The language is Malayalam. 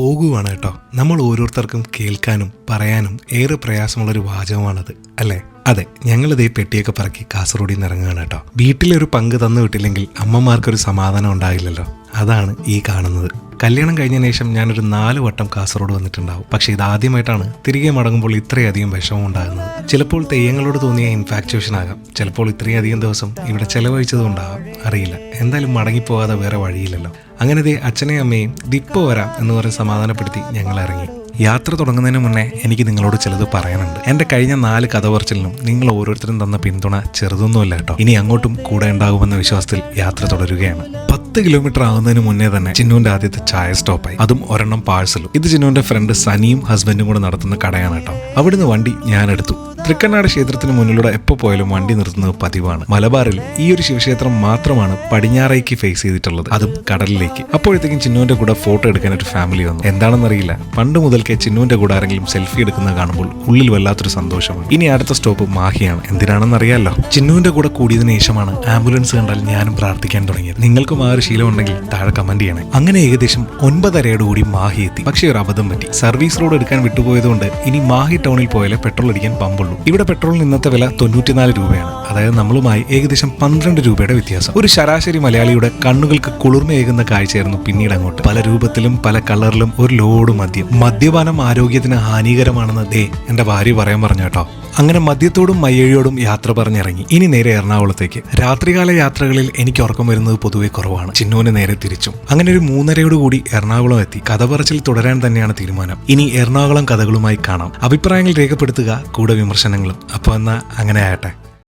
പോകുവാണ് കേട്ടോ. നമ്മൾ ഓരോരുത്തർക്കും കേൾക്കാനും പറയാനും ഏറെ പ്രയാസമുള്ളൊരു വാചകമാണത്, അല്ലേ? അതെ, ഞങ്ങളിതേ പെട്ടിയൊക്കെ പറക്കി കാസർഗോഡിൽ നിന്ന് ഇറങ്ങുകയാണ് കേട്ടോ. വീട്ടിലൊരു പങ്ക് തന്നു വിട്ടില്ലെങ്കിൽ അമ്മമാർക്കൊരു സമാധാനം ഉണ്ടാകില്ലല്ലോ. അതാണ് ഈ കാണുന്നത്. കല്യാണം കഴിഞ്ഞ ശേഷം ഞാനൊരു 4 വട്ടം കാസർഗോഡ് വന്നിട്ടുണ്ടാവും. പക്ഷെ ഇതാദ്യമായിട്ടാണ് തിരികെ മടങ്ങുമ്പോൾ ഇത്രയധികം വിഷമം ഉണ്ടാകുന്നത്. ചിലപ്പോൾ തെയ്യങ്ങളോട് തോന്നിയ ഇൻഫാക്ച്വേഷൻ ആകാം, ചിലപ്പോൾ ഇത്രയധികം ദിവസം ഇവിടെ ചെലവഴിച്ചതുകൊണ്ടാകാം, അറിയില്ല. എന്തായാലും മടങ്ങിപ്പോകാതെ വേറെ വഴിയില്ലല്ലോ. അങ്ങനെ അച്ഛനെയും അമ്മയും ദിപ്പോ വരാം എന്ന് പറഞ്ഞ് സമാധാനപ്പെടുത്തി ഞങ്ങൾ ഇറങ്ങി. യാത്ര തുടങ്ങുന്നതിന് മുന്നേ എനിക്ക് നിങ്ങളോട് ചിലത് പറയാനുണ്ട്. എൻ്റെ കഴിഞ്ഞ 4 കഥ പറച്ചിലിനും നിങ്ങൾ ഓരോരുത്തരും തന്ന പിന്തുണ ചെറുതൊന്നുമല്ല കേട്ടോ. ഇനി അങ്ങോട്ടും കൂടെ ഉണ്ടാകുമെന്ന വിശ്വാസത്തിൽ യാത്ര തുടരുകയാണ്. 10 കിലോമീറ്റർ ആകുന്നതിന് മുന്നേ തന്നെ ചിന്നുവിന്റെ ആദ്യത്തെ ചായ സ്റ്റോപ്പായി, അതും ഒരെണ്ണം പാഴ്സലും. ഇത് ചിന്നുവിന്റെ ഫ്രണ്ട് സനിയും ഹസ്ബൻഡും കൂടെ നടത്തുന്ന കടയാണ് കേട്ടോ. അവിടുന്ന് വണ്ടി ഞാൻ എടുത്തു. തൃക്കണ്ണാട് ക്ഷേത്രത്തിന് മുന്നിലൂടെ എപ്പോൾ പോയാലും വണ്ടി നിർത്തുന്നത് പതിവാണ്. മലബാറിൽ ഈ ഒരു ശിവക്ഷേത്രം മാത്രമാണ് പടിഞ്ഞാറേക്ക് ഫേസ് ചെയ്തിട്ടുള്ളത്, അതും കടലിലേക്ക്. അപ്പോഴത്തേക്കും ചിന്നുവിന്റെ കൂടെ ഫോട്ടോ എടുക്കാൻ ഒരു ഫാമിലി വന്നു. എന്താണെന്നറിയില്ല, പണ്ട് മുതൽക്കേ ചിന്നുവിന്റെ കൂടെ ആരെങ്കിലും സെൽഫി എടുക്കുന്നത് കാണുമ്പോൾ ഉള്ളിൽ വല്ലാത്തൊരു സന്തോഷമാണ്. ഇനി അടുത്ത സ്റ്റോപ്പ് മാഹിയാണ്. എന്തിനാണെന്നറിയാലോ, ചിന്നുവിന്റെ കൂടെ കൂടിയതിനു ശേഷമാണ് ആംബുലൻസ് കണ്ടാൽ ഞാനും പ്രാർത്ഥിക്കാൻ തുടങ്ങിയത്. നിങ്ങൾക്കും ആ ഒരു ശീലം ഉണ്ടെങ്കിൽ താഴെ കമന്റ് ചെയ്യണേ. അങ്ങനെ ഏകദേശം 9:30 മാഹി എത്തി. പക്ഷേ ഒരു അബദ്ധം പറ്റി. സർവീസ് റോഡ് എടുക്കാൻ വിട്ടുപോയതുകൊണ്ട് ഇനി മാഹി ടൗണിൽ പോയാലേ പെട്രോൾ അടിക്കാൻ പമ്പുള്ളൂ. ഇവിടെ പെട്രോളിന് ഇന്നത്തെ വില 94 രൂപയാണ്. അതായത് നമ്മളുമായി ഏകദേശം 12 രൂപയുടെ വ്യത്യാസം. ഒരു ശരാശരി മലയാളിയുടെ കണ്ണുകൾക്ക് കുളിർമയേകുന്ന കാഴ്ചയായിരുന്നു പിന്നീട് അങ്ങോട്ട്. പല രൂപത്തിലും പല കളറിലും ഒരു ലോഡ് മദ്യം. മദ്യപാനം ആരോഗ്യത്തിന് ഹാനികരമാണെന്ന് എന്റെ ഭാര്യ പറയാൻ പറഞ്ഞു കേട്ടോ. അങ്ങനെ മദ്യത്തോടും മയ്യഴിയോടും യാത്ര പറഞ്ഞിറങ്ങി. ഇനി നേരെ എറണാകുളത്തേക്ക്. രാത്രികാല യാത്രകളിൽ എനിക്ക് ഉറക്കം വരുന്നത് പൊതുവെ കുറവാണ്. ചിന്നുവിന് നേരെ തിരിച്ചും. അങ്ങനെ ഒരു 3:30 എറണാകുളം എത്തി. കഥ പറച്ചിൽ തുടരാൻ തന്നെയാണ് തീരുമാനം. ഇനി എറണാകുളം കഥകളുമായി കാണാം. അഭിപ്രായങ്ങൾ രേഖപ്പെടുത്തുക, കൂടെ വിമർശനങ്ങളും. അപ്പൊ എന്നാ അങ്ങനെ ആയട്ടെ.